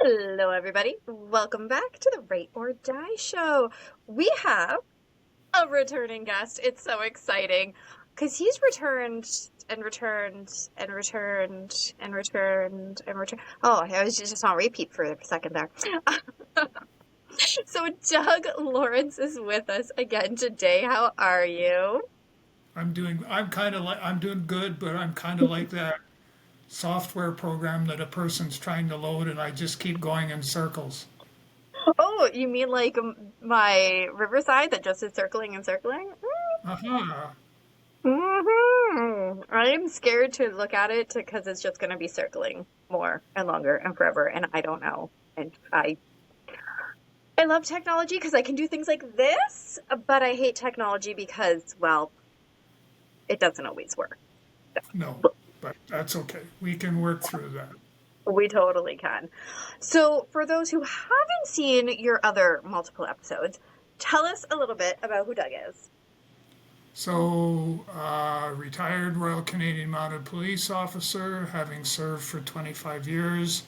Hello, everybody. Welcome back to the Rate or Die Show. We have a returning guest. It's so exciting because he's returned and returned and returned and returned and returned. Oh, I was just on repeat for a second there. So Doug Lawrence is with us again today. How are you? I'm doing good, but I'm kind of like that software program that a person's trying to load and I just keep going in circles. Oh, you mean like my Riverside that just is circling and circling? Aha. I'm scared to look at it because it's just going to be circling more and longer and forever, and I don't know. And I love technology because I can do things like this, but I hate technology because, well, it doesn't always work. No, but that's okay. We can work through that. We totally can. So, for those who haven't seen your other multiple episodes, tell us a little bit about who Doug is. Retired Royal Canadian Mounted Police officer, having served for 25 years.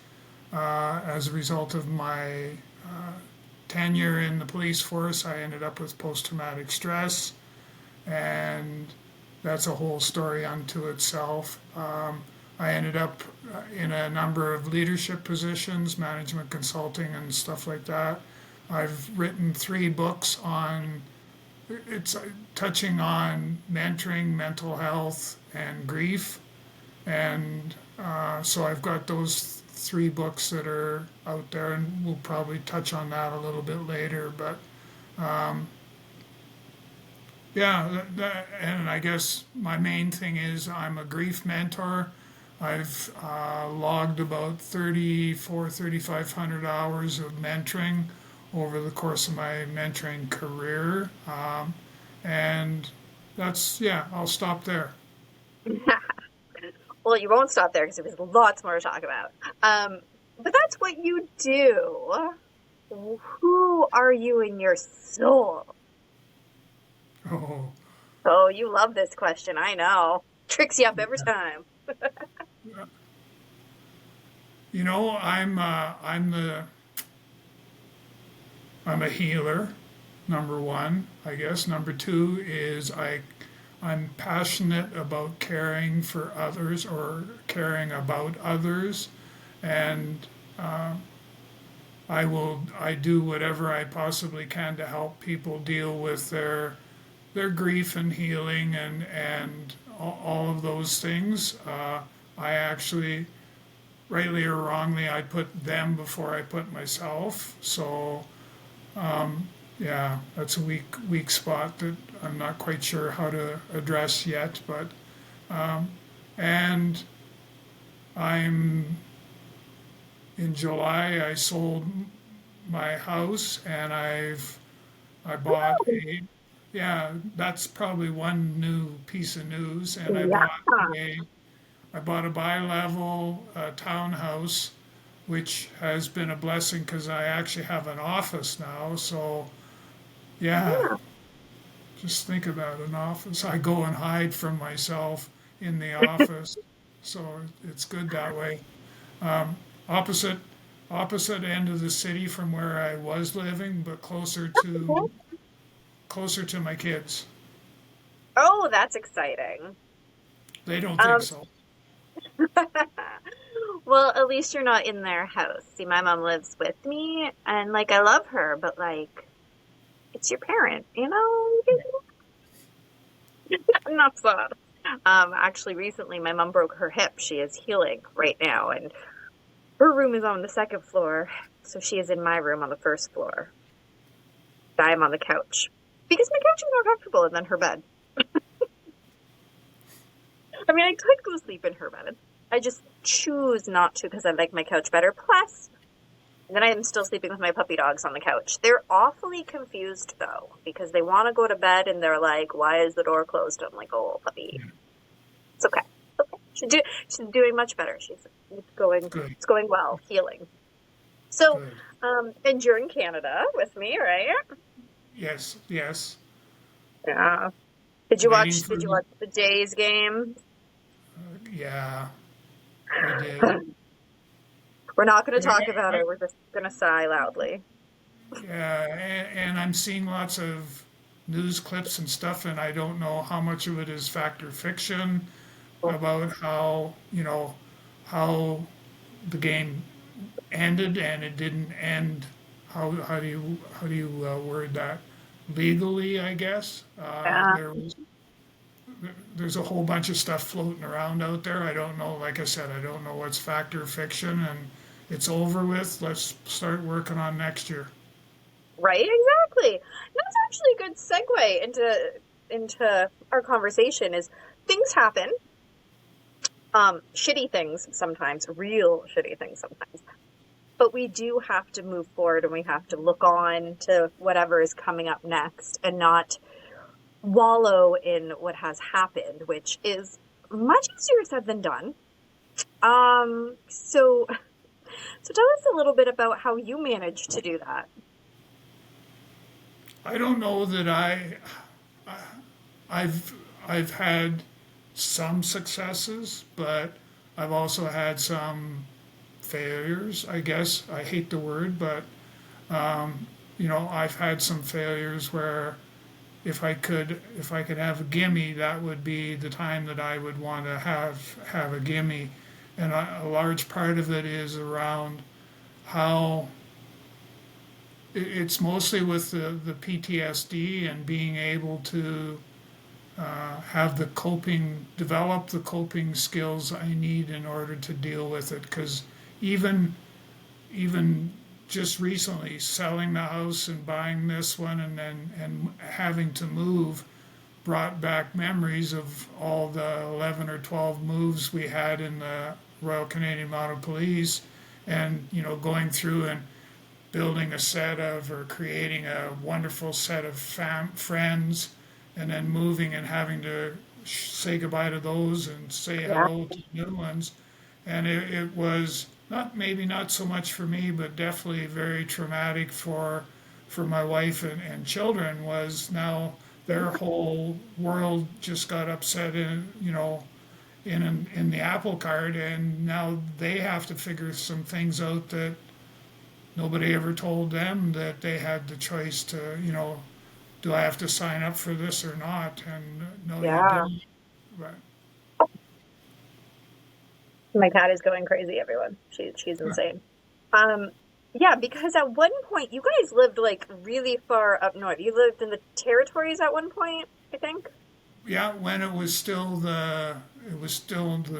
As a result of my tenure in the police force, I ended up with post traumatic stress, and that's a whole story unto itself. I ended up in a number of leadership positions, management consulting, and stuff like that. I've written 3 books on it's touching on mentoring, mental health, and grief, and so I've got those 3 books that are out there, and we'll probably touch on that a little bit later. But yeah, and I guess my main thing is I'm a grief mentor. I've logged about 3,500 hours of mentoring over the course of my mentoring career. And yeah, I'll stop there. Well, you won't stop there because there's lots more to talk about. But that's what you do. Who are you in your soul? Oh, Oh, you love this question. I know. Tricks you up every time. I'm a healer, number one, I guess. Number two is I'm passionate about caring for others or caring about others, and I do whatever I possibly can to help people deal with their grief and healing and all of those things. I actually, rightly or wrongly, I put them before I put myself. So yeah, that's a weak spot that I'm not quite sure how to address yet. But and I'm in July I sold my house and I bought a yeah, that's probably one new piece of news. And Yeah. I bought a bi-level townhouse, which has been a blessing because I actually have an office now. So yeah, Yeah. just think about an office. I go and hide from myself in the office, so it's good that way. Um, opposite opposite end of the city from where I was living, but closer to my kids. Oh, that's exciting. They don't think Um, so. well, at least you're not in their house. See, my mom lives with me, and like I love her, but like it's your parent, you know? Not sad. Actually, recently my mom broke her hip. She is healing right now, and her room is on the second floor, so she is in my room on the first floor. I am on the couch because my couch is more comfortable than her bed. I mean, I could go sleep in her bed. I just choose not to because I like my couch better. Plus, then I am still sleeping with my puppy dogs on the couch. They're awfully confused though because they want to go to bed and they're like, "Why is the door closed?" I'm like, "Oh, puppy, it's okay. It's okay. She's doing much better. Good, it's going well, healing." So, good. and you're in Canada with me, right? Yes, yes. Yeah. Waiting for Did you watch the Jays game? yeah, I did. We're not going to talk about it. We're just going to sigh loudly. Yeah, and I'm seeing lots of news clips and stuff, and I don't know how much of it is fact or fiction about how, how the game ended and it didn't end. How do you word that? Legally, I guess. Yeah. There's a whole bunch of stuff floating around out there. I don't know. Like I said, I don't know what's fact or fiction, and it's over with. Let's start working on next year. Right, exactly. That's actually a good segue into our conversation is things happen. Shitty things sometimes, real shitty things sometimes. But we do have to move forward and we have to look on to whatever is coming up next and not wallow in what has happened, which is much easier said than done. So tell us a little bit about how you managed to do that. I don't know that I've had some successes, but I've also had some failures. I guess I hate the word, but I've had some failures where if I could have a gimme, that would be the time that I would want to have a gimme, and a large part of it is around how it's mostly with the PTSD and being able to develop the coping skills I need in order to deal with it. Because even even just recently, selling the house and buying this one and then and having to move brought back memories of all the 11 or 12 moves we had in the Royal Canadian Mounted Police, and going through and building a set of or creating a wonderful set of friends, and then moving and having to say goodbye to those and say Yeah. hello to new ones. And it was not so much for me, but definitely very traumatic for my wife and children. Was now their whole world just got upset in the apple cart, and now they have to figure some things out that nobody ever told them, that they had the choice to, do I have to sign up for this or not? And no, you Yeah. don't. But My cat is going crazy, everyone. She's insane. Um, yeah, because at one point you guys lived like really far up north. You lived in the territories at one point, I think. yeah, when it was still the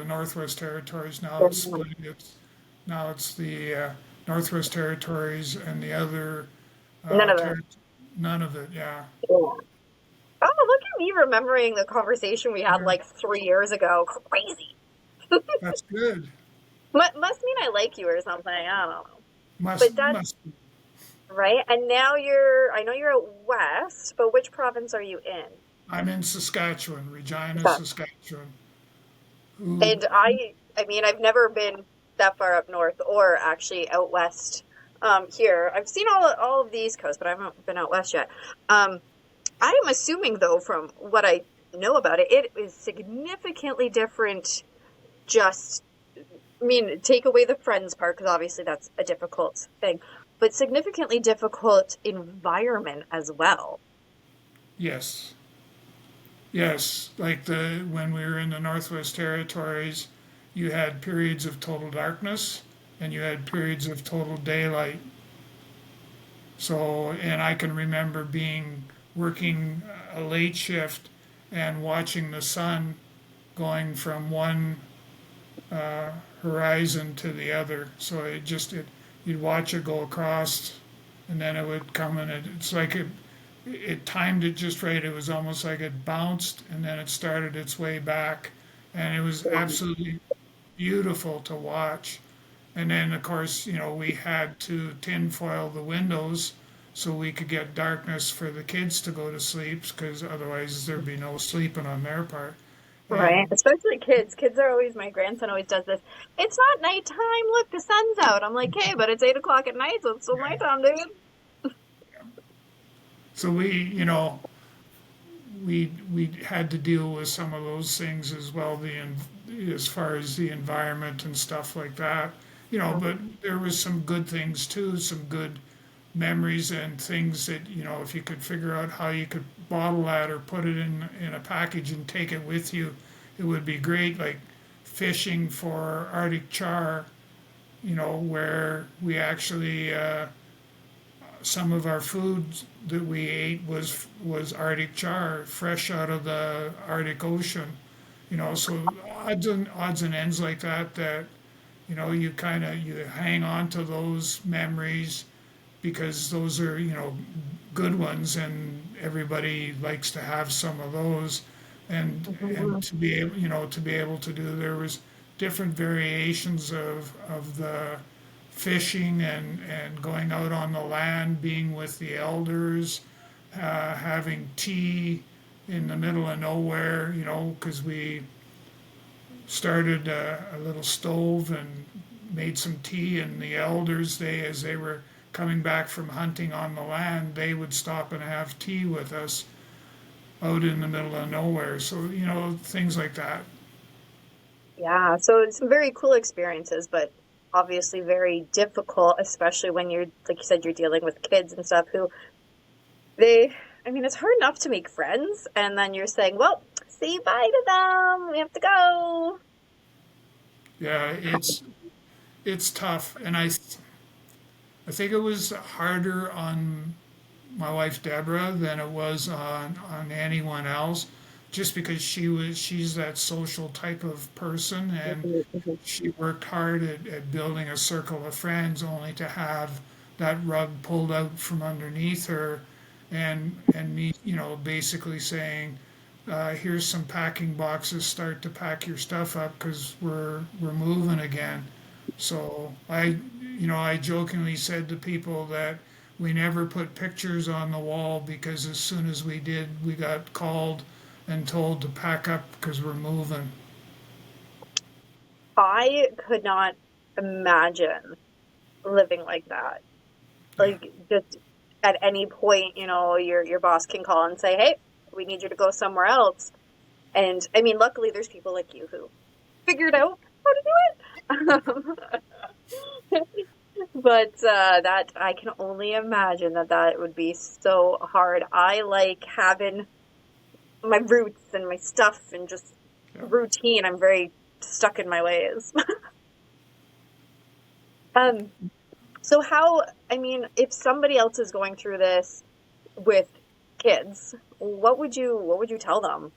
Northwest Territories. Now it's Mhm. split. Now it's the Northwest Territories and the other None of it. ter- none of it. Yeah, Yeah. Oh, look at me remembering the conversation we had sure. like 3 years ago. Crazy. That's good. Must mean I like you or something. I don't know. Must But that's must. right. And now I know you're out west, but which province are you in? I'm in Saskatchewan, Regina, Okay. Saskatchewan. Who And I mean, I've never been that far up north or actually out west. Here, I've seen all of the East Coast, but I haven't been out west yet. Um, I am assuming, though, from what I know about it, it is significantly different. Just, I mean, take away the friends part because obviously that's a difficult thing, but significantly difficult environment as well. Yes, yes. Like the when we were in the Northwest Territories, you had periods of total darkness and you had periods of total daylight. So, and I can remember working a late shift and watching the sun going from one horizon to the other. So you'd watch it go across, and then it would come, and it's like it timed it just right. It was almost like it bounced, and then it started its way back, and it was absolutely beautiful to watch. And then, of course, we had to tinfoil the windows so we could get darkness for the kids to go to sleep, because otherwise there'd be no sleeping on their part. Right. And Especially kids. Kids are always, my grandson always does this. It's not nighttime. Look, the sun's out. I'm like, hey, but it's 8 o'clock at night, so it's still yeah, nighttime, dude. so we had to deal with some of those things as well, as far as the environment and stuff like that. But there was some good things too, some good memories and things that, if you could figure out how you could bottle that or put it in a package and take it with you, it would be great. Like fishing for Arctic char, where we actually, some of our food that we ate was Arctic char, fresh out of the Arctic Ocean. So odds and ends like that you kind of you hang on to those memories because those are good ones and everybody likes to have some of those and to be able to do there was different variations of the fishing and going out on the land, being with the elders, having tea in the middle of nowhere, because we started a little stove and made some tea, and the elders, as they were coming back from hunting on the land, they would stop and have tea with us out in the middle of nowhere. So, things like that. Yeah, so it's some very cool experiences, but obviously very difficult, especially when you're, like you said, you're dealing with kids and stuff who I mean, it's hard enough to make friends, and then you're saying, well, say bye to them. We have to go. Yeah, it's tough, and I think it was harder on my wife Deborah than it was on anyone else, just because she's that social type of person, and she worked hard at building a circle of friends, only to have that rug pulled out from underneath her, and me, basically saying, "Here's some packing boxes. Start to pack your stuff up because we're moving again." So I jokingly said to people that we never put pictures on the wall because as soon as we did, we got called and told to pack up because we're moving. I could not imagine living like that. Yeah. Like, just at any point, your boss can call and say, "Hey, we need you to go somewhere else." And I mean, luckily, there's people like you who figured out how to do it. But that I can only imagine that would be so hard. I like having my roots and my stuff and just Yeah. routine. I'm very stuck in my ways. Um, so I mean, if somebody else is going through this with kids, what would you tell them?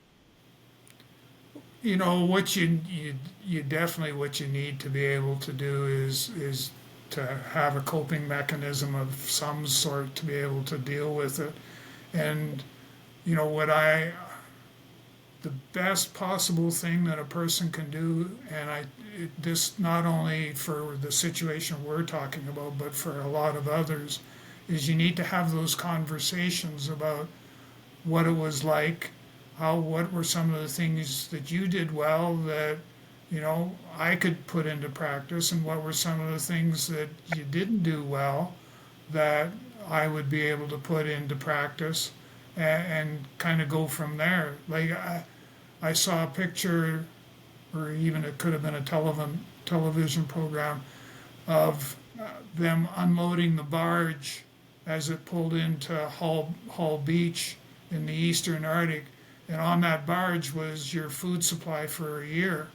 What you definitely what you need to be able to do is to have a coping mechanism of some sort to be able to deal with it. And what I the best possible thing that a person can do, and this not only for the situation we're talking about, but for a lot of others, is you need to have those conversations about what it was like, what were some of the things that you did well that I could put into practice, and what were some of the things that you didn't do well that I would be able to put into practice, and kind of go from there. Like I saw a picture, or even it could have been a television program of them unloading the barge as it pulled into Hull Beach in the Eastern Arctic, and on that barge was your food supply for a year.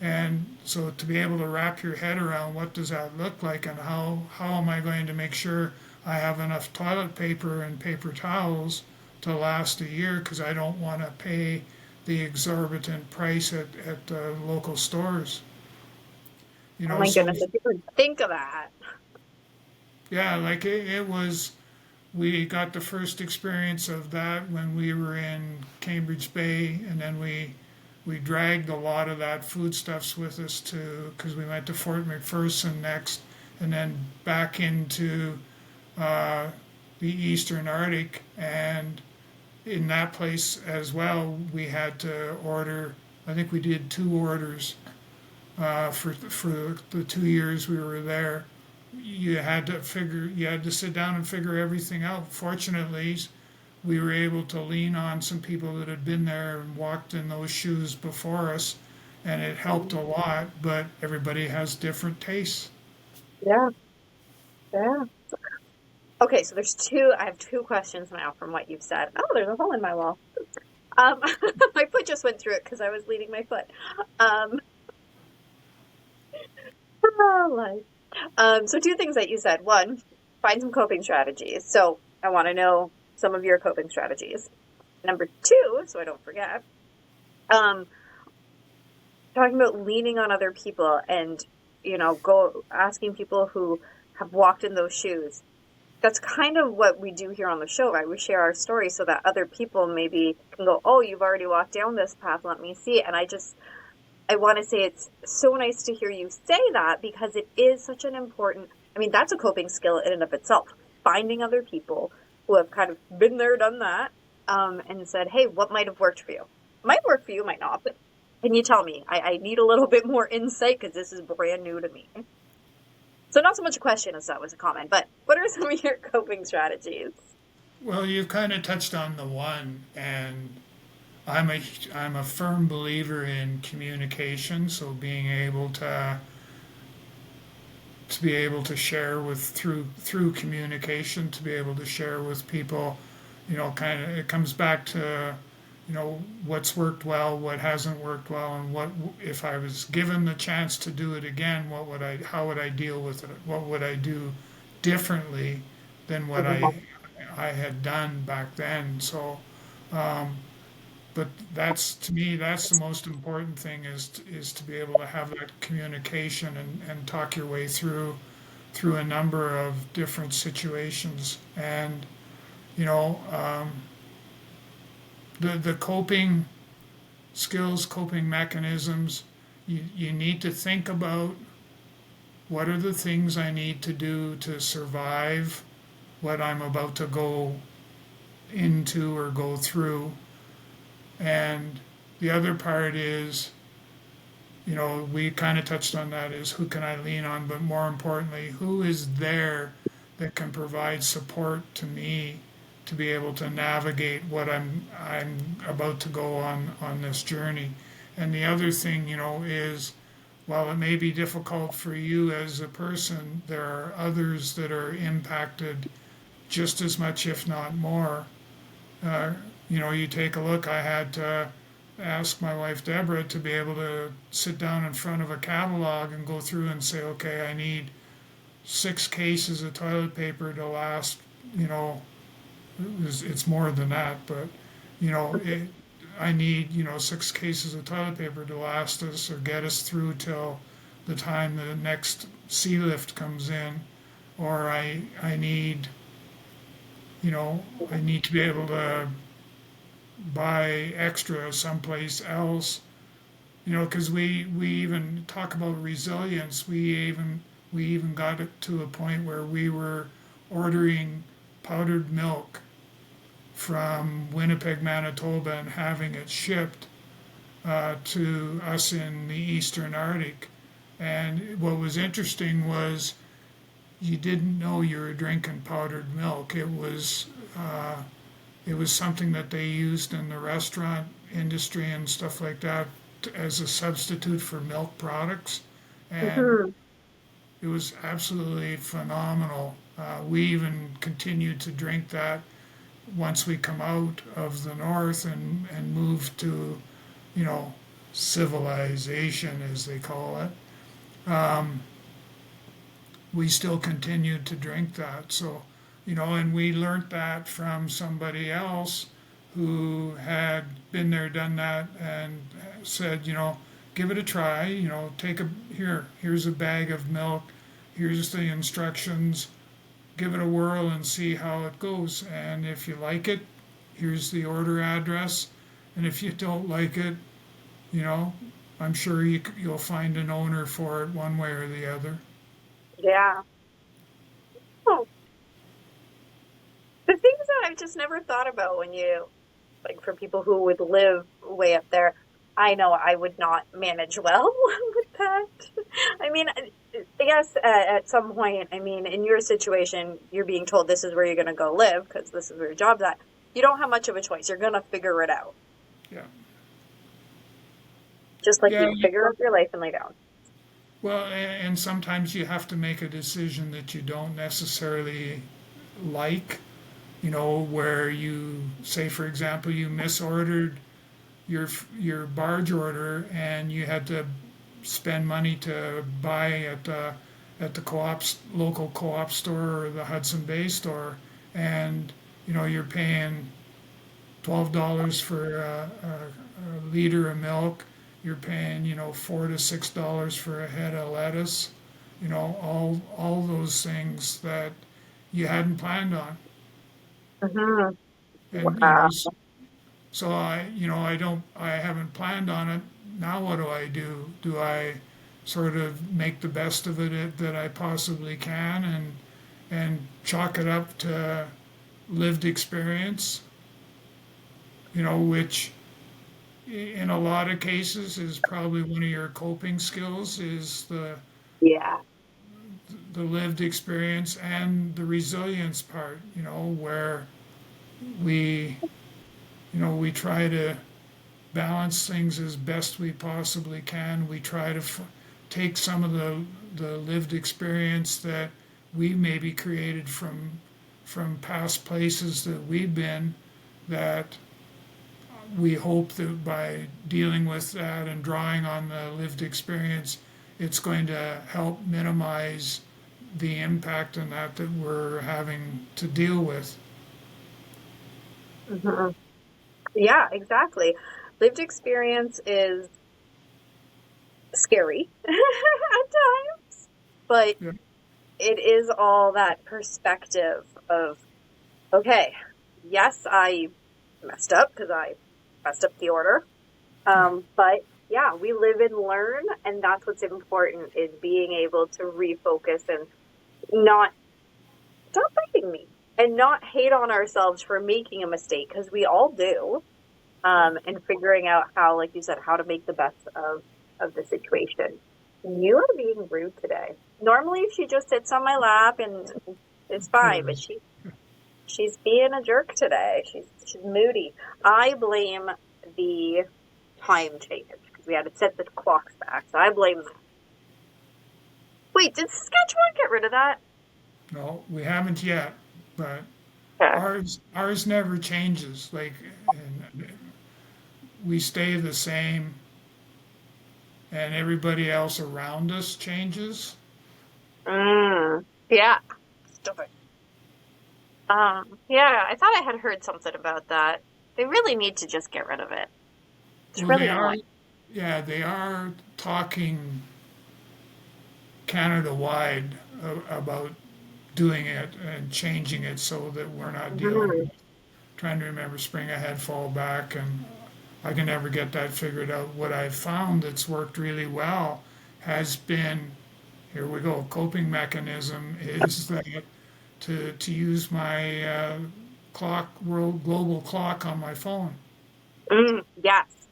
And so to be able to wrap your head around what does that look like, and how am I going to make sure I have enough toilet paper and paper towels to last a year, because I don't want to pay the exorbitant price at the local stores. Oh my So goodness, I didn't think of that. yeah, like it was, we got the first experience of that when we were in Cambridge Bay, and then we dragged a lot of that foodstuffs with us to, because we went to Fort McPherson next, and then back into uh, the Eastern Arctic, and in that place as well, we had to order. I think we did two orders for the 2 years we were there. You had to sit down and figure everything out. Fortunately, we were able to lean on some people that had been there and walked in those shoes before us, and it helped a lot. But everybody has different tastes. Yeah. Yeah. Okay, so I have two questions now from what you've said. Oh, there's a hole in my wall. Um, my foot just went through it because I was leaning my foot. Um, oh, life. So two things that you said. One, find some coping strategies. So I want to know some of your coping strategies. Number two, so I don't forget, um, talking about leaning on other people and, go asking people who have walked in those shoes. That's kind of what we do here on the show, right? We share our story so that other people maybe can go, oh, you've already walked down this path. Let me see. And I want to say it's so nice to hear you say that because it is such an important, I mean, that's a coping skill in and of itself. Finding other people who have kind of been there, done that, and said, hey, what might have worked for you? Might work for you, might not, but can you tell me? I need a little bit more insight because this is brand new to me. So not so much a question as that was a comment, but what are some of your coping strategies? Well, you've kind of touched on the one, and I'm a I'm a firm believer in communication. So being able to be able to share with through communication, to be able to share with people, kind of it comes back to what's worked well, what hasn't worked well, and what if I was given the chance to do it again, how would I deal with it? What would I do differently than what I had done back then? So, um, but that's to me that's the most important thing is to be able to have that communication and talk your way through a number of different situations and you know the coping skills, coping mechanisms. You need to think about what are the things I need to do to survive what I'm about to go into or go through. And the other part is, we kind of touched on that is who can I lean on, but more importantly, who is there that can provide support to me to be able to navigate what I'm about to go on this journey. And the other thing, is while it may be difficult for you as a person, there are others that are impacted just as much, if not more. Uh, you take a look. I had to ask my wife Deborah to be able to sit down in front of a catalog and go through and say, okay, I need 6 cases of toilet paper to last. It's more than that, but you know, it, I need 6 cases of toilet paper to last us or get us through till the time the next sea lift comes in, or I need I need to be able to buy extra someplace else. Because we even talk about resilience. We even got it to a point where we were ordering powdered milk from Winnipeg, Manitoba, and having it shipped to us in the Eastern Arctic. And what was interesting was you didn't know you were drinking powdered milk. It was something that they used in the restaurant industry and stuff like that as a substitute for milk products, and Mhm. it was absolutely phenomenal. We even continued to drink that once we come out of the north and move to, you know, civilization as they call it. We still continued to drink that. So, and we learned that from somebody else who had been there, done that, and said, give it a try. Here's a bag of milk. Here's the instructions. Give it a whirl and see how it goes. And if you like it, here's the order address. And if you don't like it, you know, I'm sure you'll find an owner for it one way or the other. Yeah. Oh, the things that I've just never thought about when like for people who would live way up there, I know I would not manage well with that. I mean, I guess at some point, I mean, in your situation, you're being told this is where you're going to go live because this is where your job's at. You don't have much of a choice. You're going to figure it out, Yeah. just like Yeah. you figure out your life and lay down. Well, and sometimes you have to make a decision that you don't necessarily like, where you say, for example, you misordered your barge order and you had to spend money to buy at the local co-op store or the Hudson Bay store, and you're paying $12 for a liter of milk. You're paying $4 to $6 for a head of lettuce. All those things that you hadn't planned on. Hmm. And Wow. so I haven't planned on it. Now what do I do? Do I sort of make the best of it that I possibly can and chalk it up to lived experience, which in a lot of cases is probably one of your coping skills is Yeah. the lived experience and the resilience part, where we we try to balance things as best we possibly can. We try to take some of the lived experience that we maybe created from past places that we've been, that we hope that by dealing with that and drawing on the lived experience, it's going to help minimize the impact on that we're having to deal with. Hmm. Yeah, exactly. Lived experience is scary at times, but Yeah. it is all that perspective of, okay, yes, I messed up because I messed up the order. Yeah. But yeah, we live and learn, and that's what's important is being able to refocus and not stop fighting me and not hate on ourselves for making a mistake because we all do. And figuring out how, like you said, how to make the best of the situation. You are being rude today. Normally, she just sits on my lap and it's fine, but Good. she's being a jerk today. She's moody. I blame the time change because we had to set the clocks back. So I blame that. Wait, did Saskatchewan get rid of that? No, we haven't yet, but Okay. ours never changes. Like, and we stay the same, and everybody else around us changes. Yeah. Stupid. Yeah, I thought I had heard something about that. They really need to just get rid of it. It's Well, they really are, annoying. yeah, they are talking Canada-wide about doing it and changing it so that we're not dealing Mhm. with trying to remember spring ahead, fall back, and I can never get that figured out. What I've found that's worked really well has been, here we go, coping mechanism is that to use my world global clock on my phone. Yes,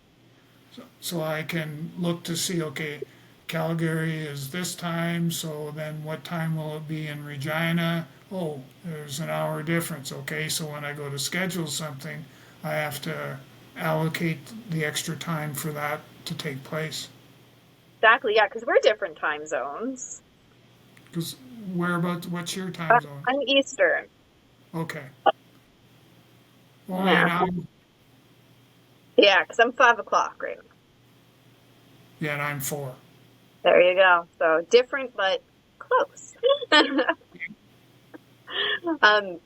So I can look to see, okay, Calgary is this time, so then what time will it be in Regina? Oh, there's an hour difference. Okay, so when I go to schedule something, I have to allocate the extra time for that to take place. exactly. Yeah, because we're different time zones. Because whereabouts, what's your Uh, time zone? I'm Eastern. Okay, only an Yeah, hour. yeah, because I'm 5 o'clock right now. Yeah, and I'm four. There you go. So different, but close. um,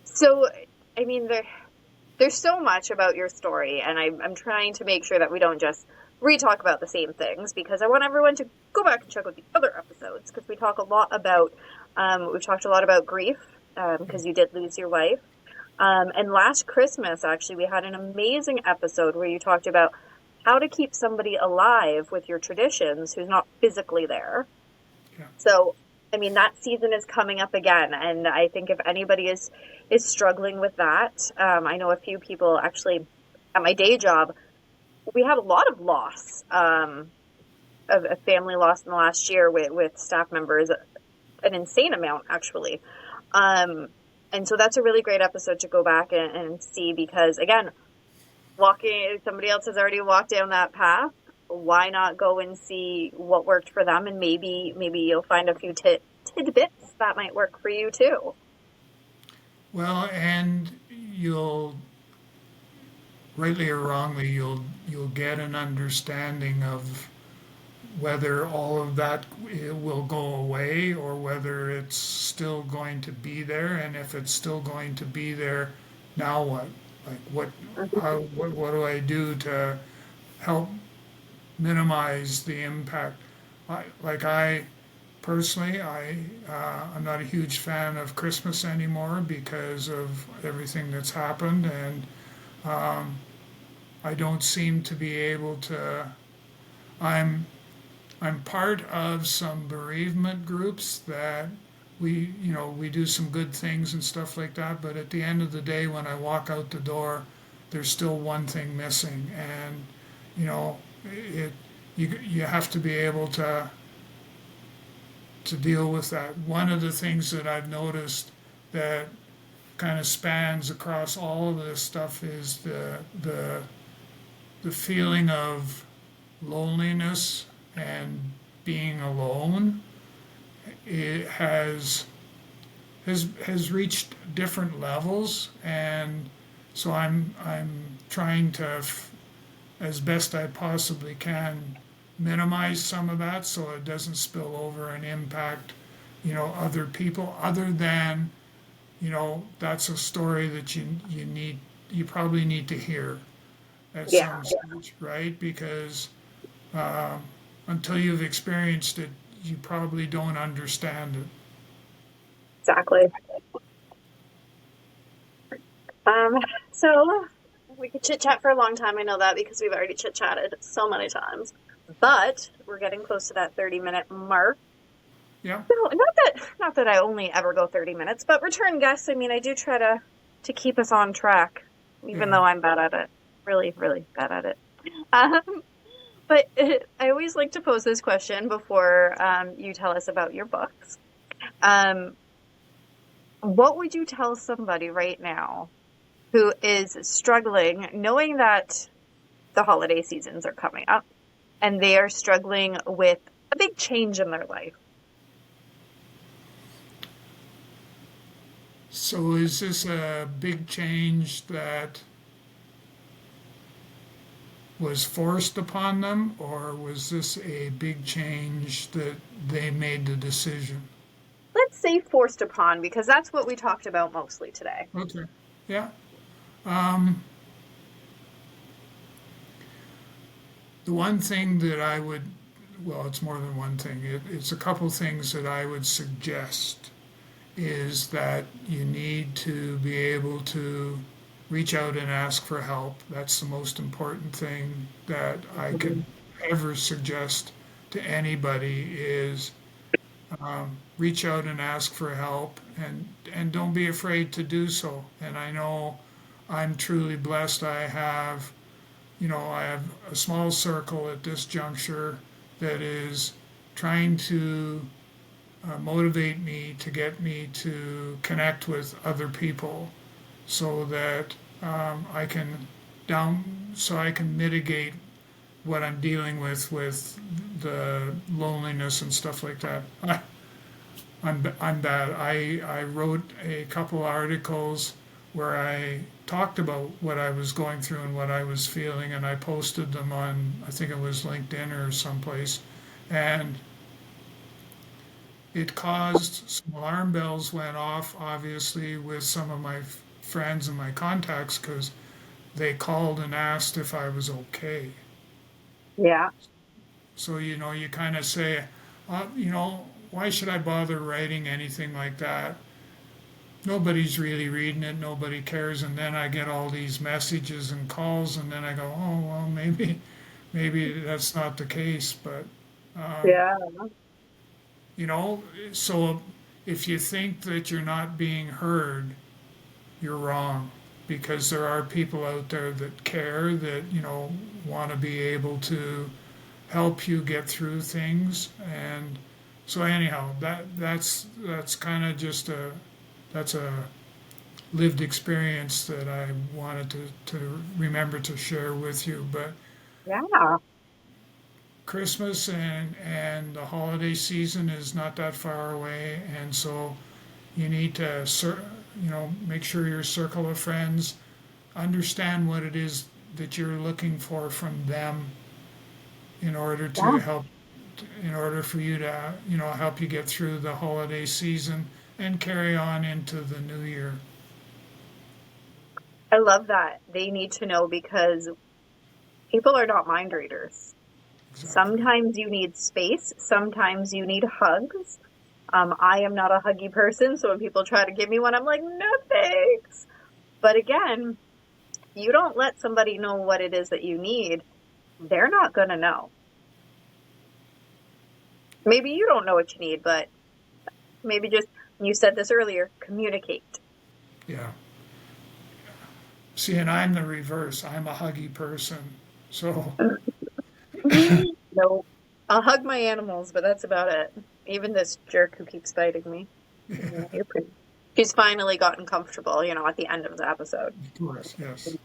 so I mean, there's so much about your story, and I'm trying to make sure that we don't just re-talk about the same things because I want everyone to go back and check out the other episodes because we talk a lot about we've talked a lot about grief because you did lose your wife. And last Christmas, actually, we had an amazing episode where you talked about how to keep somebody alive with your traditions who's not physically there. Yeah. So, I mean, that season is coming up again, and I think if anybody is struggling with that, I know a few people actually at my day job. We had a lot of loss, of a family loss in the last year with staff members, an insane amount actually. Um, and so that's a really great episode to go back and see because again, walking somebody else has already walked down that path. why not go and see what worked for them, and maybe you'll find a few tidbits that might work for you too. Well, and you'll, rightly or wrongly, you'll get an understanding of whether all of that will go away or whether it's still going to be there, and if it's still going to be there, now what? Like what do I do to help minimize the impact? I personally, I'm not a huge fan of Christmas anymore because of everything that's happened, and I don't seem to be able to. I'm I'm part of some bereavement groups that we do some good things and stuff like that, but at the end of the day, when I walk out the door, there's still one thing missing, and you know, it you have to be able to deal with that. One of the things that I've noticed that kind of spans across all of this stuff is the feeling of loneliness and being alone. It has reached different levels, and so I'm trying to, as best I possibly can, minimize some of that so it doesn't spill over and impact other people, other than that's a story that you probably need to hear at Yeah, some stage, right? Because um, until you've experienced it, you probably don't understand it. exactly. Um, so we could chit chat for a long time. I know that because we've already chit chatted so many times. But we're getting close to that 30-minute mark. Yeah. So not that I only ever go 30 minutes, but return guests, I mean, I do try to keep us on track, even Yeah. though I'm bad at it. Really, really bad at it. Um, but I always like to pose this question before you tell us about your books. Um, what would you tell somebody right now who is struggling, knowing that the holiday seasons are coming up and they are struggling with a big change in their life? So is this a big change that was forced upon them, or was this a big change that they made the decision? Let's say forced upon, because that's what we talked about mostly today. Okay. Yeah. Um, the one thing that I would, well, it's more than one thing. It's a couple things that I would suggest is that you need to be able to reach out and ask for help. That's the most important thing that I Mhm. could ever suggest to anybody is reach out and ask for help, and don't be afraid to do so. And I know I'm truly blessed. I have a small circle at this juncture that is trying to motivate me to get me to connect with other people so that I can so I can mitigate what I'm dealing with the loneliness and stuff like that. I'm bad. I wrote a couple articles where I talked about what I was going through and what I was feeling, and I posted them on, I think it was LinkedIn or someplace, and it caused some alarm bells went off, obviously, with some of my friends and my contacts because they called and asked if I was okay. Yeah. So, you kind of say, why should I bother writing anything like that? Nobody's really reading it, nobody cares. And then I get all these messages and calls, and then I go, oh, well, maybe that's not the case. But, um, Yeah. you know, so if you think that you're not being heard, you're wrong because there are people out there that care, that, want to be able to help you get through things. And so anyhow, that's kind of just that's a lived experience that I wanted to remember to share with you. But Yeah. Christmas and the holiday season is not that far away, and so you need to make sure your circle of friends understand what it is that you're looking for from them in order to Yeah. help in order for you to help you get through the holiday season and carry on into the new year. I love that. They need to know because people are not mind readers. Exactly. Sometimes you need space. Sometimes you need hugs. I am not a huggy person, so when people try to give me one, I'm like, no thanks. But again, you don't let somebody know what it is that you need, they're not going to know. Maybe you don't know what you need, but maybe just, you said this earlier, communicate. Yeah. See, and I'm the reverse. I'm a huggy person. So, No, I'll hug my animals, but that's about it. Even this jerk who keeps biting me. Yeah, you're pretty. She's finally gotten comfortable, at the end of the episode. of course, yes.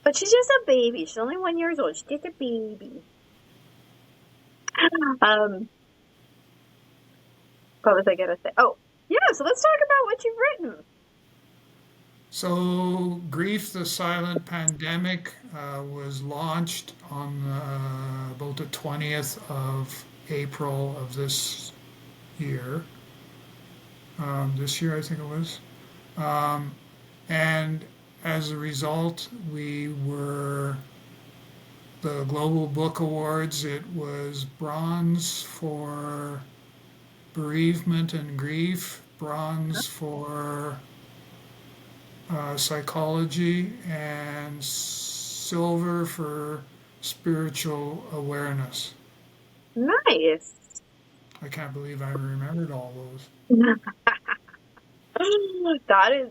But she's just a baby. She's only 1 year old. She's just a baby. Um, what was I gonna say? Oh, yeah. So let's talk about what you've written. So, Grief, the Silent Pandemic was launched on about the 20th of April of this year. This year, I think it was. Um, and as a result, we were the Global Book Awards. It was bronze for bereavement and grief, bronze for psychology, and silver for spiritual awareness. Nice. I can't believe I remembered all those.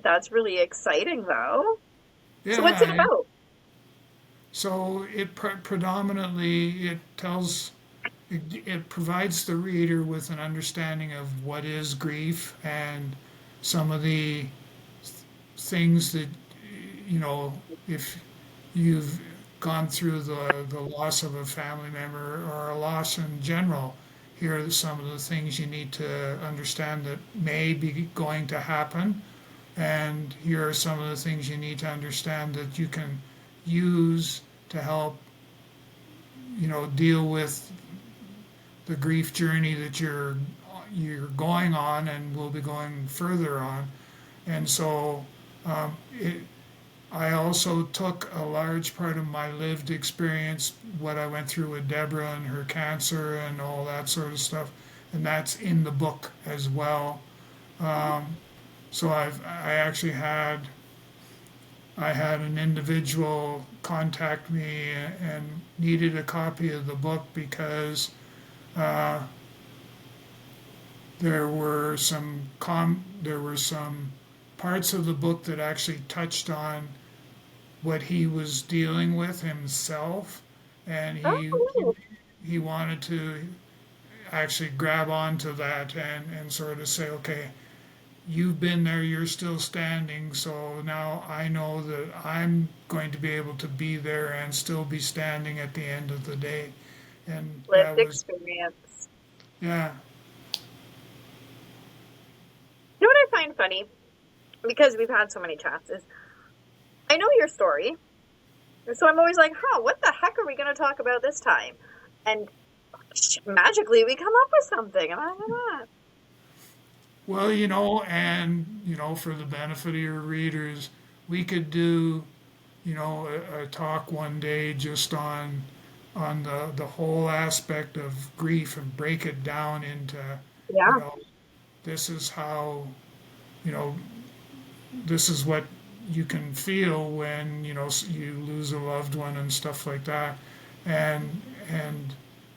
That's really exciting though. So what's it Yeah, about? so it predominantly it provides the reader with an understanding of what is grief and some of the things that if you've gone through the loss of a family member or a loss in general, here are some of the things you need to understand that may be going to happen, and here are some of the things you need to understand that you can use to help deal with the grief journey that you're going on and will be going further on. And so it, I also took a large part of my lived experience, what I went through with Deborah and her cancer and all that sort of stuff, and that's in the book as well. Um, so I actually had an individual contact me and needed a copy of the book because uh, there were some parts of the book that actually touched on what he was dealing with himself, and Oh, he wanted to actually grab onto that and sort of say, okay, you've been there, you're still standing, so now I know that I'm going to be able to be there and still be standing at the end of the day. And that lived was, experience. yeah, You know what I find funny? Because we've had so many chats is I know your story. So I'm always like, what the heck are we going to talk about this time? And magically we come up with something. And I'm like, well, and, for the benefit of your readers, we could do, a talk one day just on the whole aspect of grief and break it down into, you yeah. know, this is how, you know, this is what you can feel when you lose a loved one and stuff like that, and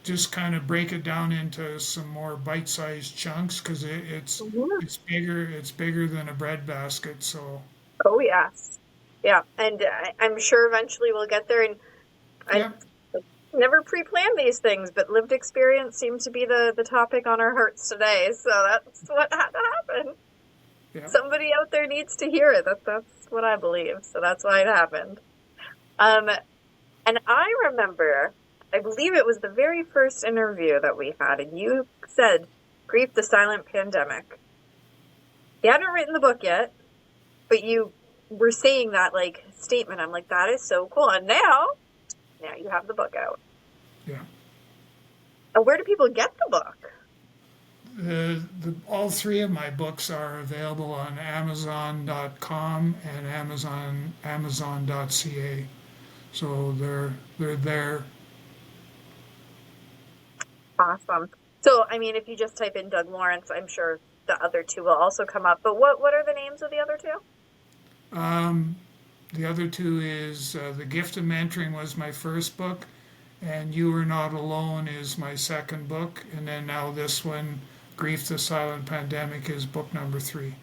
just kind of break it down into some more bite-sized chunks because Mhm. it's bigger than a bread basket. So Oh, yes. Yeah. And I'm sure eventually we'll get there. And I yeah, never pre-planned these things, but lived experience seems to be the topic on our hearts today. So that's what had to happen. yeah, Somebody out there needs to hear it. That's what I believe. So that's why it happened. Um, and I remember I believe it was the very first interview that we had, and you said, "Grief, the Silent Pandemic." You hadn't written the book yet, but you were saying that, like, statement. I'm like, that is so cool. And now you have the book out. Yeah. And where do people get the book? All three of my books are available on Amazon.com and Amazon.ca. So they're there. Awesome. So, I mean, if you just type in Doug Lawrence, I'm sure the other two will also come up. But what are the names of the other two? The other two is The Gift of Mentoring was my first book, and You Are Not Alone is my second book, and then now this one, Grief, the Silent Pandemic, is book number 3.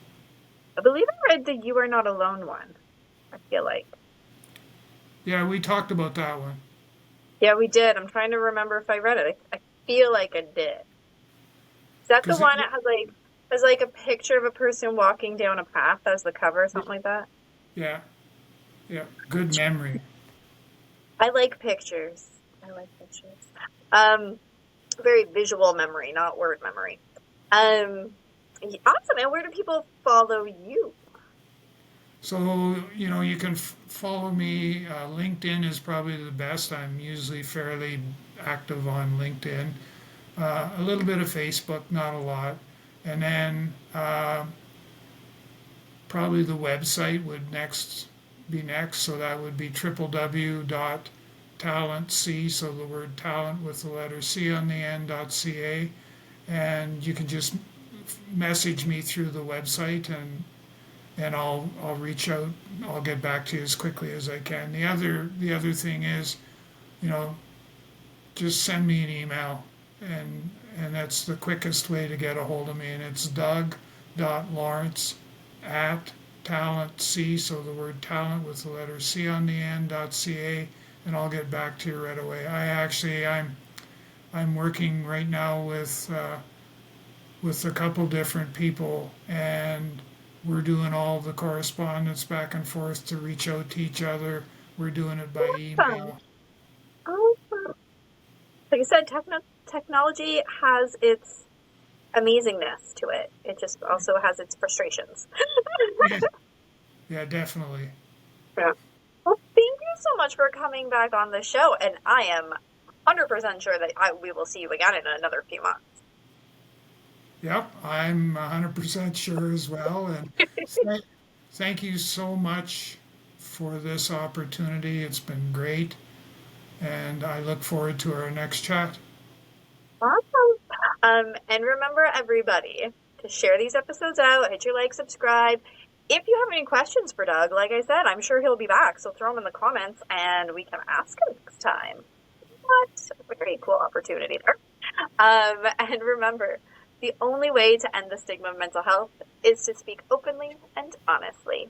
I believe I read the You Are Not Alone one, I feel like. Yeah, we talked about that one. Yeah, we did. I'm trying to remember if I read it. I feel like I did. Is that the one that has like a picture of a person walking down a path as the cover or something like that? Yeah, good memory. I like pictures. Very visual memory, not word memory. Awesome. And where do people follow you? So, you can follow me. LinkedIn is probably the best. I'm usually fairly active on LinkedIn. A little bit of Facebook, not a lot. And then probably the website would be next. So that would be www.TalentC, so the word talent with the letter C on the end, .ca. And you can just message me through the website, and I'll reach out. I'll get back to you as quickly as I can. The other thing is, just send me an email, and that's the quickest way to get a hold of me. And it's doug.lawrence@TalentC, so the word talent with the letter C on the end, .ca, and I'll get back to you right away. I'm working right now with a couple different people, and we're doing all the correspondence back and forth to reach out to each other. We're doing it by email. Awesome. Like I said, technology has its amazingness to it. It just also has its frustrations. Yeah, definitely. Yeah. Well, thank you so much for coming back on the show, and I am 100% sure that we will see you again in another few months. Yep, I'm 100% sure as well. And thank you so much for this opportunity. It's been great, and I look forward to our next chat. Awesome. And remember, everybody, to share these episodes out, hit your like, subscribe. If you have any questions for Doug, like I said, I'm sure he'll be back, so throw them in the comments and we can ask him next time. What a very cool opportunity there. And remember, the only way to end the stigma of mental health is to speak openly and honestly.